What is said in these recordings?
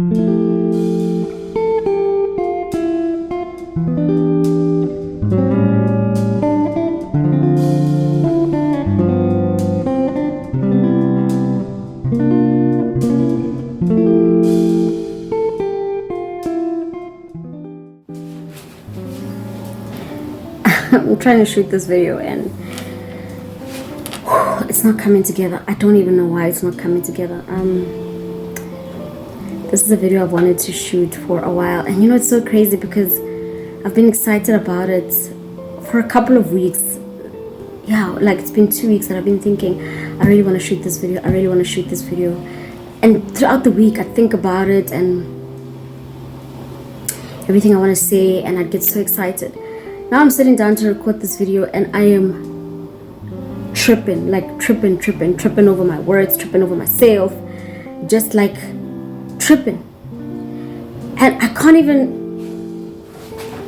I'm trying to shoot this video and it's not coming together. I don't even know why it's not coming together. This is a video I've wanted to shoot for a while, and you know, it's so crazy because I've been excited about it for a couple of weeks. Yeah, like it's been 2 weeks that I've been thinking, I really want to shoot this video, I really want to shoot this video. And throughout the week I think about it and everything I want to say, and I get so excited. Now I'm sitting down to record this video and I am tripping over my words, tripping over myself, just like tripping. And I can't even,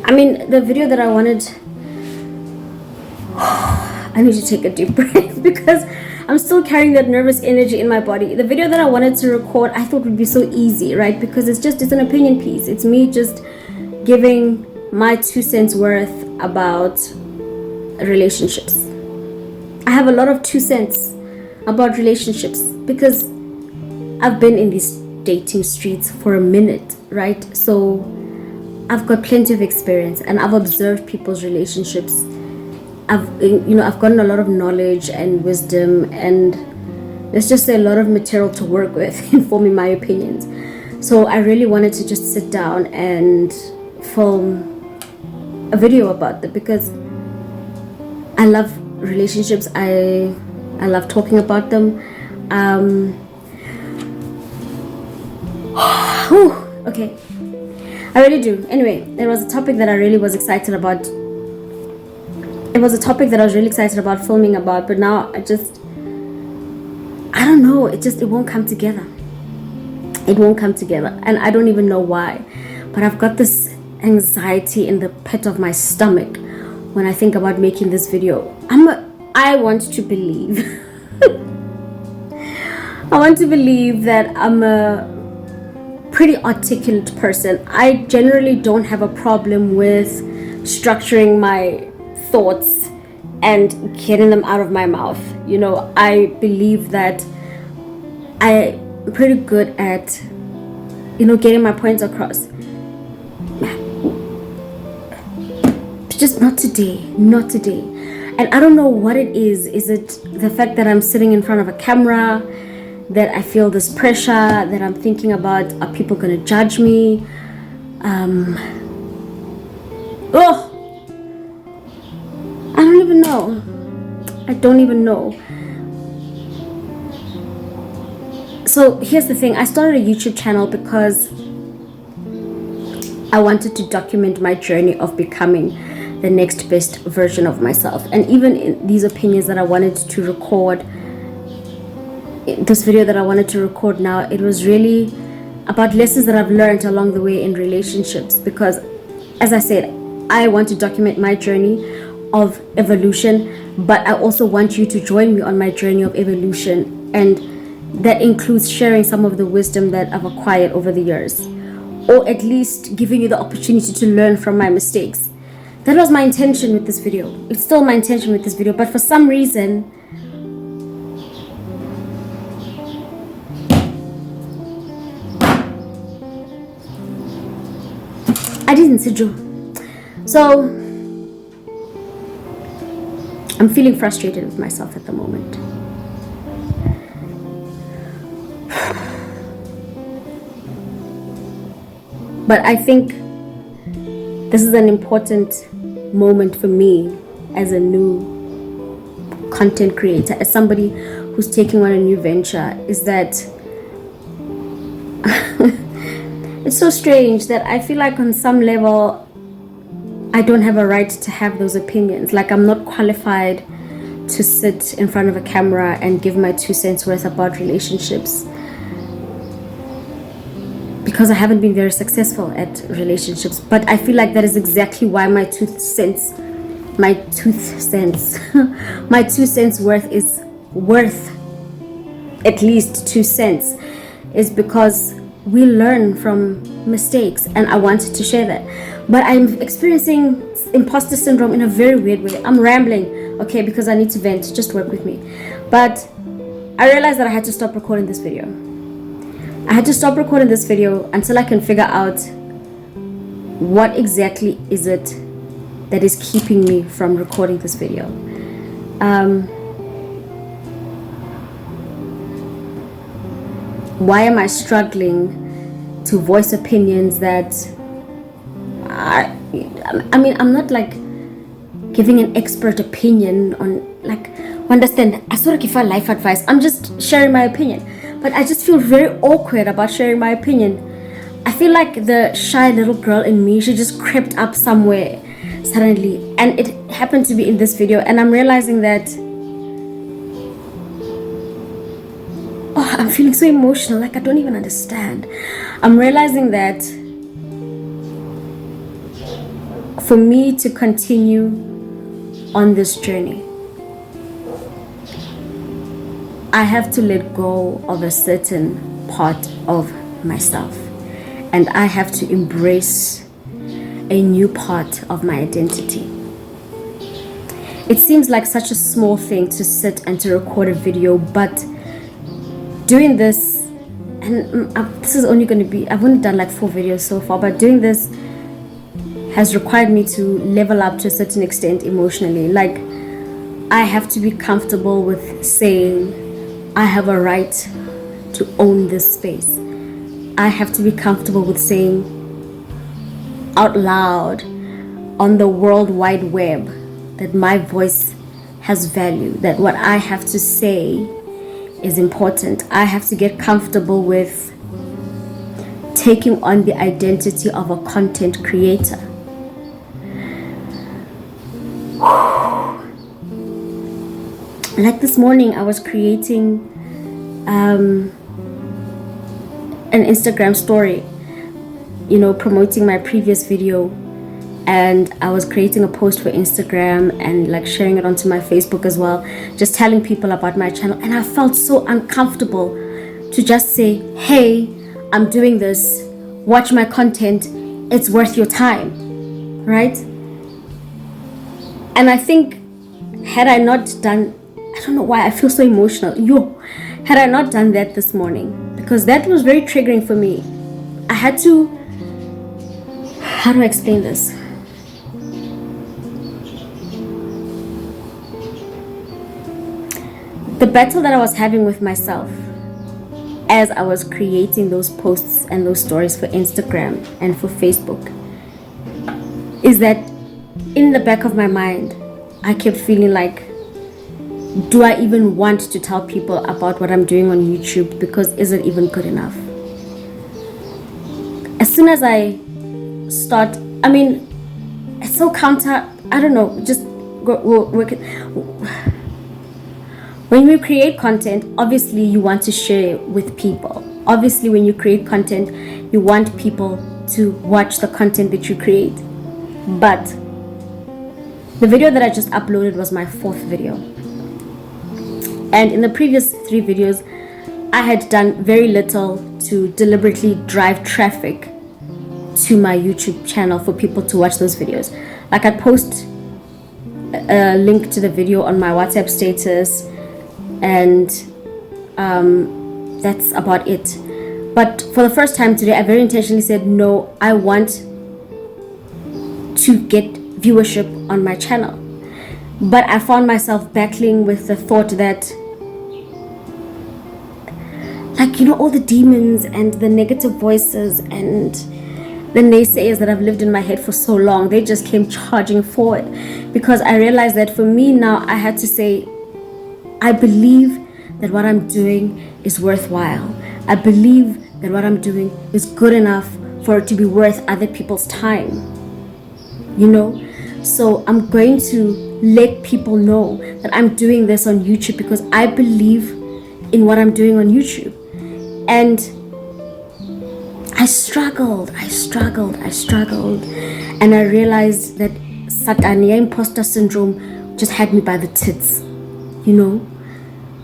I mean, the video that I wanted, I need to take a deep breath because I'm still carrying that nervous energy in my body. The video that I wanted to record, I thought would be so easy, right? Because it's an opinion piece. It's me just giving my 2 cents worth about relationships. I have a lot of 2 cents about relationships because I've been in these dating streets for a minute, right? So I've got plenty of experience and I've observed people's relationships. I've gotten a lot of knowledge and wisdom, and there's just a lot of material to work with in forming my opinions. So I really wanted to just sit down and film a video about that because I love relationships. I love talking about them. Okay, I really do. Anyway, it was a topic that I really was excited about. It was a topic that I was really excited about filming about, but now I don't know, it won't come together. It won't come together, and I don't even know why, but I've got this anxiety in the pit of my stomach when I think about making this video. I want to believe I want to believe that I'm a pretty articulate person. I generally don't have a problem with structuring my thoughts and getting them out of my mouth. You know, I believe that I'm pretty good at, getting my points across. Just not today. And I don't know what it is. Is it the fact that I'm sitting in front of a camera, that I feel this pressure, that I'm thinking about, are people gonna judge me? I don't even know. So here's the thing. I started a YouTube channel because I wanted to document my journey of becoming the next best version of myself. And even in these opinions that I wanted to record, this video that I wanted to record now, it was really about lessons that I've learned along the way in relationships. Because, as I said, I want to document my journey of evolution, but I also want you to join me on my journey of evolution, and that includes sharing some of the wisdom that I've acquired over the years, or at least giving you the opportunity to learn from my mistakes. That was my intention with this video. It's still my intention with this video, but for some reason I didn't see you. So I'm feeling frustrated with myself at the moment. But I think this is an important moment for me as a new content creator, as somebody who's taking on a new venture, is that it's so strange that I feel like on some level I don't have a right to have those opinions. Like, I'm not qualified to sit in front of a camera and give my 2 cents worth about relationships, because I haven't been very successful at relationships. But I feel like that is exactly why my 2 cents worth is worth at least 2 cents, is because we learn from mistakes, and I wanted to share that. But I'm experiencing imposter syndrome in a very weird way. I'm rambling, okay, because I need to vent. Just work with me. But I realized that I had to stop recording this video. I had to stop recording this video until I can figure out what exactly is it that is keeping me from recording this video. Why am I struggling to voice opinions that I mean, I'm not like giving an expert opinion on, like, understand, I sort of give a life advice. I'm just sharing my opinion, but I just feel very awkward about sharing my opinion. I feel like the shy little girl in me, she just crept up somewhere suddenly, and it happened to be in this video. And I'm realizing that, oh, I'm feeling so emotional, like I don't even understand. I'm realizing that for me to continue on this journey, I have to let go of a certain part of myself, and I have to embrace a new part of my identity. It seems like such a small thing to sit and to record a video, but doing this, and this is only going to be, I've only done like 4 videos so far, but doing this has required me to level up to a certain extent emotionally. Like, I have to be comfortable with saying I have a right to own this space. I have to be comfortable with saying out loud on the World Wide Web that my voice has value, that what I have to say is important. I have to get comfortable with taking on the identity of a content creator. Like this morning, I was creating an Instagram story, you know, promoting my previous video, and I was creating a post for Instagram and like sharing it onto my Facebook as well, just telling people about my channel. And I felt so uncomfortable to just say, hey, I'm doing this, watch my content, it's worth your time, right? And I think, had I not done, I don't know why I feel so emotional, had I not done that this morning, because that was very triggering for me. I had to, how do I explain this? The battle that I was having with myself as I was creating those posts and those stories for Instagram and for Facebook is that in the back of my mind, I kept feeling like, do I even want to tell people about what I'm doing on YouTube? Because is it even good enough? As soon as I start, I mean, it's so counter, I don't know, just work it. When you create content, obviously you want to share it with people. Obviously, when you create content, you want people to watch the content that you create. But the video that I just uploaded was my 4th video. And in the previous 3 videos, I had done very little to deliberately drive traffic to my YouTube channel for people to watch those videos. Like, I'd post a link to the video on my WhatsApp status, and that's about it. But for the first time today, I very intentionally said, no, I want to get viewership on my channel. But I found myself battling with the thought that, like, you know, all the demons and the negative voices and the naysayers that I've lived in my head for so long, they just came charging forward. Because I realized that for me now, I had to say, I believe that what I'm doing is worthwhile. I believe that what I'm doing is good enough for it to be worth other people's time, you know? So I'm going to let people know that I'm doing this on YouTube because I believe in what I'm doing on YouTube. And I struggled. And I realized that Satania imposter syndrome just had me by the tits, you know?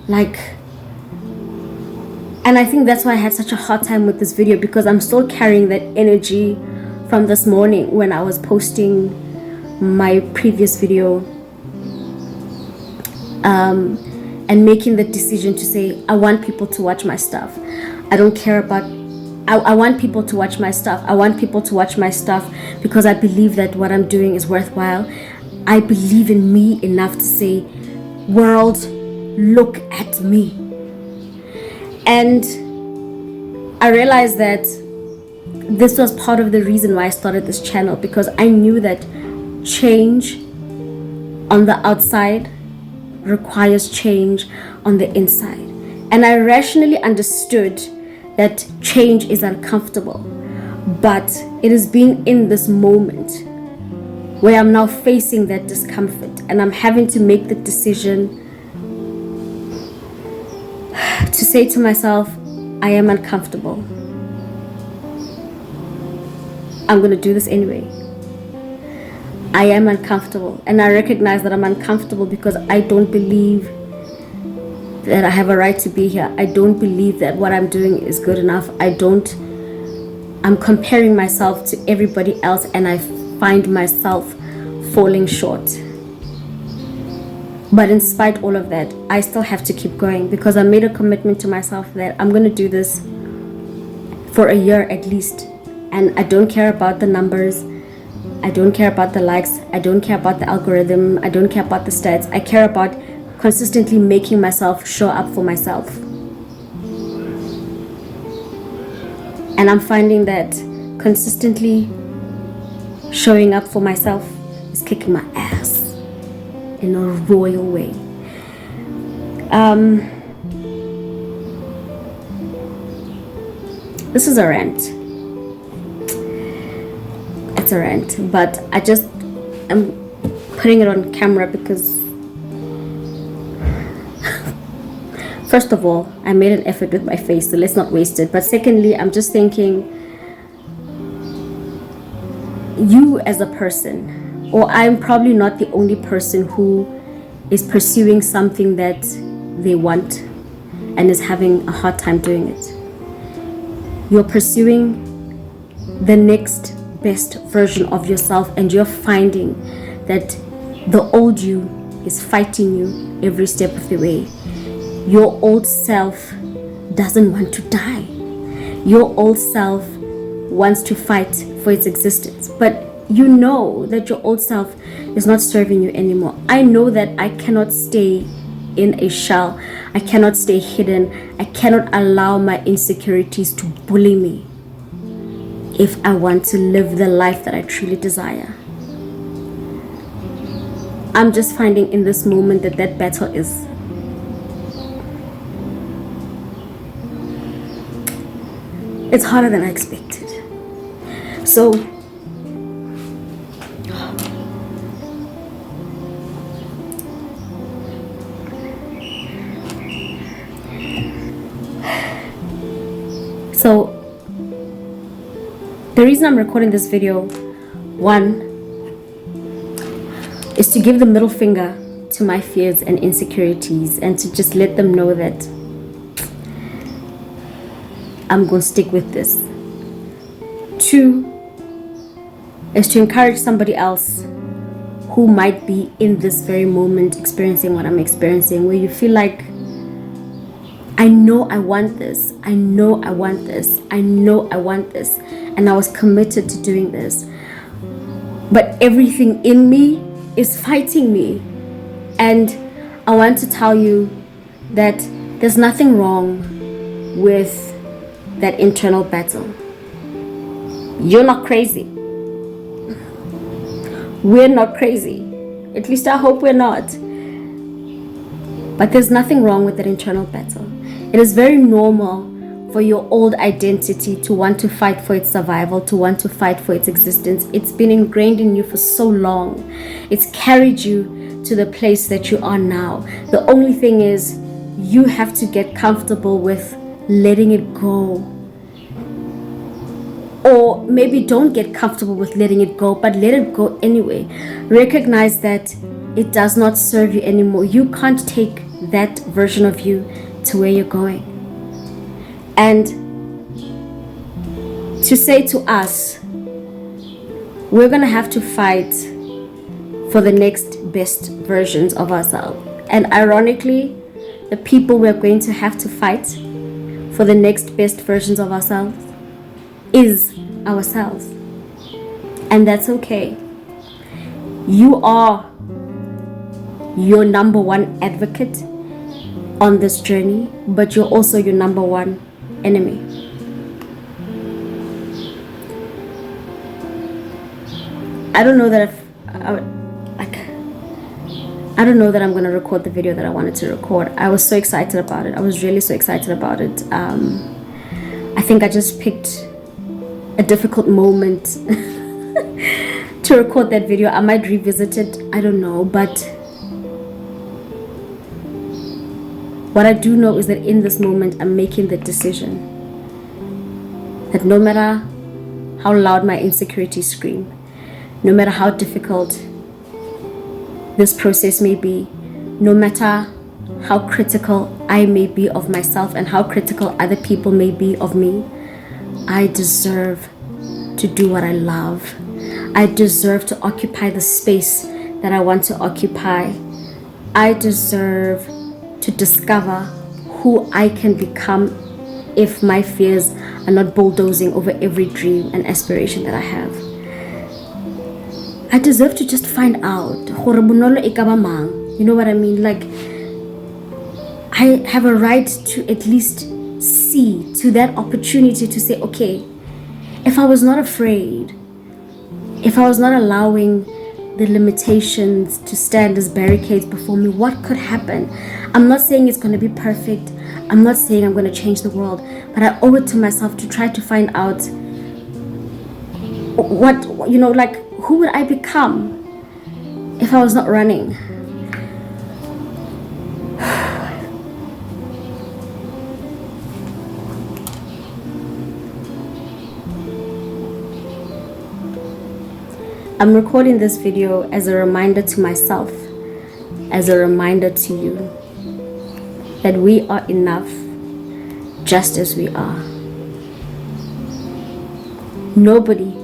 Like, And I think that's why I had such a hard time with this video, because I'm still carrying that energy from this morning when I was posting my previous video, and making the decision to say, I want people to watch my stuff. I don't care about, I want people to watch my stuff. I want people to watch my stuff because I believe that what I'm doing is worthwhile. I believe in me enough to say, world, look at me. And I realized that this was part of the reason why I started this channel, because I knew that change on the outside requires change on the inside. And I rationally understood that change is uncomfortable, but it is being in this moment where I'm now facing that discomfort and I'm having to make the decision to say to myself, I am uncomfortable. I'm going to do this anyway. I am uncomfortable, and I recognize that I'm uncomfortable because I don't believe that I have a right to be here. I don't believe that what I'm doing is good enough. I'm comparing myself to everybody else, and I find myself falling short. But in spite of all of that, I still have to keep going, because I made a commitment to myself that I'm going to do this for a year at least. And I don't care about the numbers. I don't care about the likes. I don't care about the algorithm. I don't care about the stats. I care about consistently making myself show up for myself. And I'm finding that consistently showing up for myself is kicking my ass in a royal way. This is a rant. It's a rant, but I'm putting it on camera because first of all, I made an effort with my face, so let's not waste it. But secondly, I'm just thinking, you as a person, or I'm probably not the only person who is pursuing something that they want and is having a hard time doing it. You're pursuing the next best version of yourself, and you're finding that the old you is fighting you every step of the way. Your old self doesn't want to die. Your old self wants to fight for its existence, but you know that your old self is not serving you anymore. I know that I cannot stay in a shell. I cannot stay hidden. I cannot allow my insecurities to bully me if I want to live the life that I truly desire. I'm just finding in this moment that battle is it's harder than I expected. So the reason I'm recording this video, one, is to give the middle finger to my fears and insecurities, and to just let them know that I'm going to stick with this. Two, is to encourage somebody else who might be in this very moment experiencing what I'm experiencing, where you feel like, I know I want this, I know I want this, I know I want this, and I was committed to doing this, but everything in me is fighting me. And I want to tell you that there's nothing wrong with that internal battle. You're not crazy. We're not crazy. At least I hope we're not. But there's nothing wrong with that internal battle. It is very normal for your old identity to want to fight for its survival, to want to fight for its existence. It's been ingrained in you for so long. It's carried you to the place that you are now. The only thing is, you have to get comfortable with letting it go. Or maybe don't get comfortable with letting it go, but let it go anyway. Recognize that it does not serve you anymore. You can't take that version of you to where you're going. And to say to us, we're going to have to fight for the next best versions of ourselves. And ironically, the people we're going to have to fight for the next best versions of ourselves is ourselves. And that's okay. You are your number one advocate on this journey, but you're also your number one enemy. I don't know that I don't know that I'm going to record the video that I wanted to record. I was so excited about it. I was really so excited about it. I think I just picked a difficult moment to record that video. I might revisit it. I don't know. But what I do know is that in this moment, I'm making the decision that no matter how loud my insecurities scream, no matter how difficult this process may be, no matter how critical I may be of myself and how critical other people may be of me, I deserve to do what I love. I deserve to occupy the space that I want to occupy. I deserve to discover who I can become if my fears are not bulldozing over every dream and aspiration that I have. I deserve to just find out. You know what I mean? Like, I have a right to at least see, to that opportunity to say, okay, if I was not afraid, if I was not allowing the limitations to stand as barricades before me, what could happen? I'm not saying it's going to be perfect. I'm not saying I'm going to change the world, but I owe it to myself to try to find out what, you know, like, who would I become if I was not running? I'm recording this video as a reminder to myself, as a reminder to you, that we are enough just as we are. Nobody,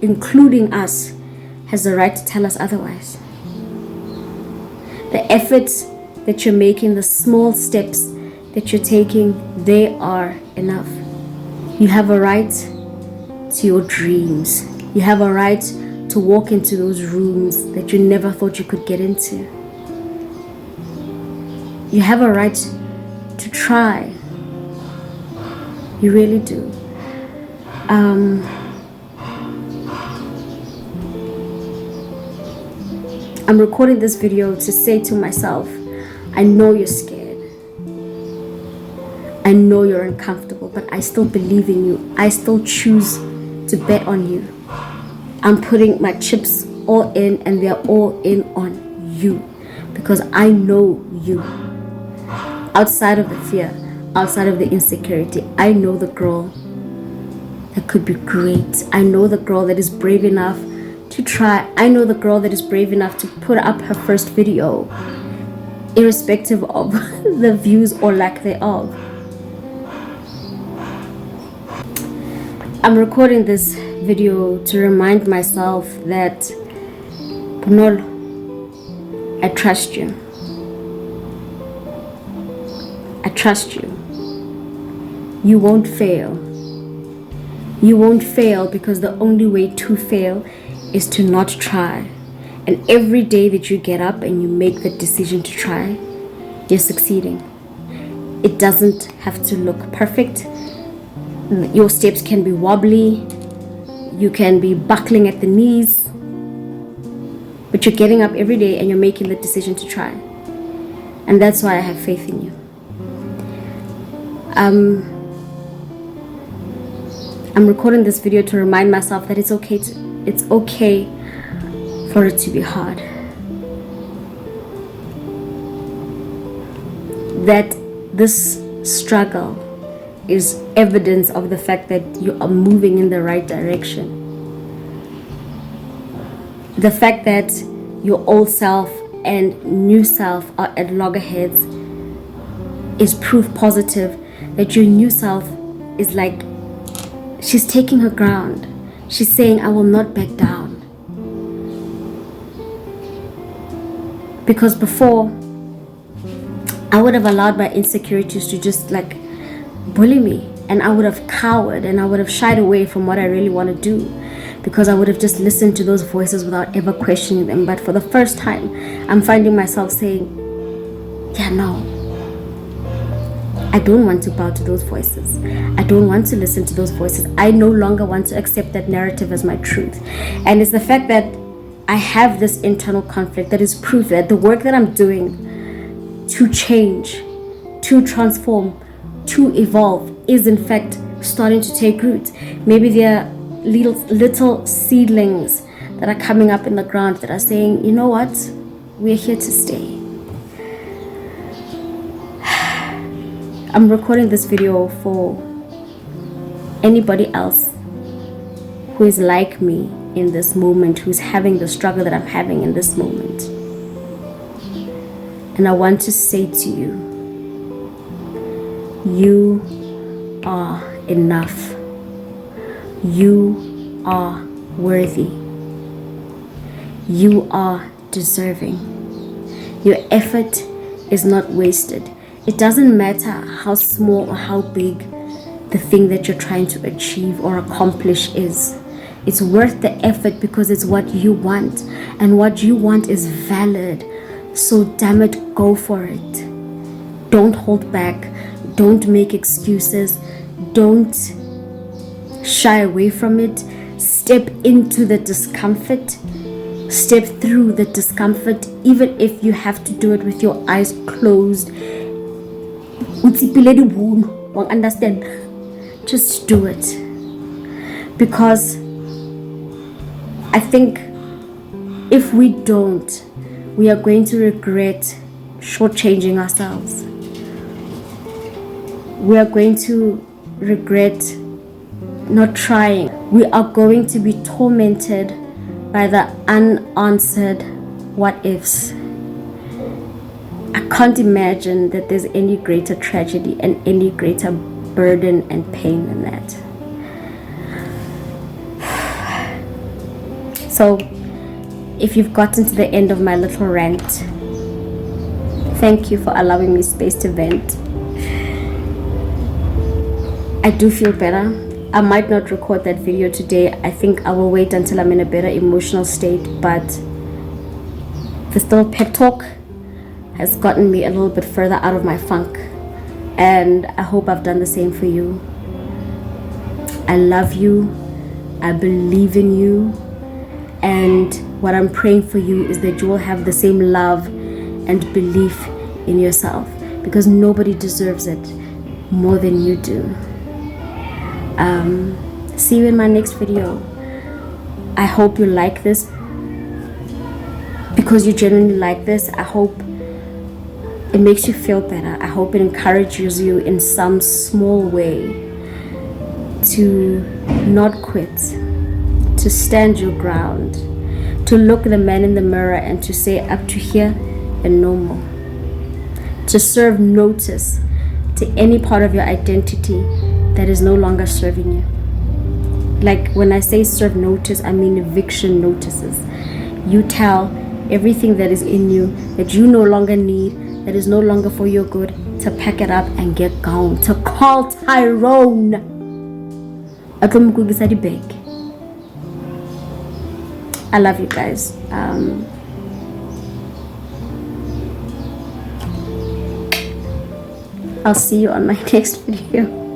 including us, has the right to tell us otherwise. The efforts that you're making, the small steps that you're taking, they are enough. You have a right to your dreams. You have a right to walk into those rooms that you never thought you could get into. You have a right to try. You really do. I'm recording this video to say to myself, I know you're scared. I know you're uncomfortable, but I still believe in you. I still choose to bet on you. I'm putting my chips all in, and they're all in on you because I know you. Outside of the fear, outside of the insecurity, I know the girl that could be great. I know the girl that is brave enough to try. I know the girl that is brave enough to put up her first video, irrespective of the views or lack thereof. I'm recording this video to remind myself that, Punol, I trust you. I trust you. You won't fail. You won't fail because the only way to fail is to not try. And every day that you get up and you make the decision to try, you're succeeding. It doesn't have to look perfect. Your steps can be wobbly. You can be buckling at the knees. But you're getting up every day and you're making the decision to try. And that's why I have faith in you. I'm recording this video to remind myself that it's okay for it to be hard. That this struggle is evidence of the fact that you are moving in the right direction. The fact that your old self and new self are at loggerheads is proof positive that your new self is like she's taking her ground. She's saying, I will not back down. Because before, I would have allowed my insecurities to just like bully me, and I would have cowered and I would have shied away from what I really want to do, because I would have just listened to those voices without ever questioning them. But for the first time, I'm finding myself saying, yeah, no, I don't want to bow to those voices. I don't want to listen to those voices. I no longer want to accept that narrative as my truth. And it's the fact that I have this internal conflict that is proof that the work that I'm doing to change, to transform, to evolve is in fact starting to take root. Maybe there are little seedlings that are coming up in the ground that are saying, you know what, we're here to stay. I'm recording this video for anybody else who is like me in this moment, who's having the struggle that I'm having in this moment. And I want to say to you, you are enough. You are worthy. You are deserving. Your effort is not wasted. It doesn't matter how small or how big the thing that you're trying to achieve or accomplish is. It's worth the effort because it's what you want, and what you want is valid. So damn it, go for it. Don't hold back. Don't make excuses. Don't shy away from it. Step into the discomfort. Step through the discomfort, even if you have to do it with your eyes closed. Understand? Just do it. Because I think if we don't, we are going to regret shortchanging ourselves. We are going to regret not trying. We are going to be tormented by the unanswered what ifs. I can't imagine that there's any greater tragedy and any greater burden and pain than that. So, if you've gotten to the end of my little rant, thank you for allowing me space to vent. I do feel better. I might not record that video today. I think I will wait until I'm in a better emotional state, but this little pep talk has gotten me a little bit further out of my funk, and I hope I've done the same for you. I love you. I believe in you. And what I'm praying for you is that you will have the same love and belief in yourself, because nobody deserves it more than you do. See you in my next video. I hope you like this, because you genuinely like this. I hope it makes you feel better. I hope it encourages you in some small way to not quit, to stand your ground, to look the man in the mirror and to say up to here and no more, to serve notice to any part of your identity that is no longer serving you. Like when I say serve notice, I mean eviction notices. You tell everything that is in you that you no longer need, that is no longer for your good, to pack it up and get gone, to call Tyrone. I love you guys. I'll see you on my next video.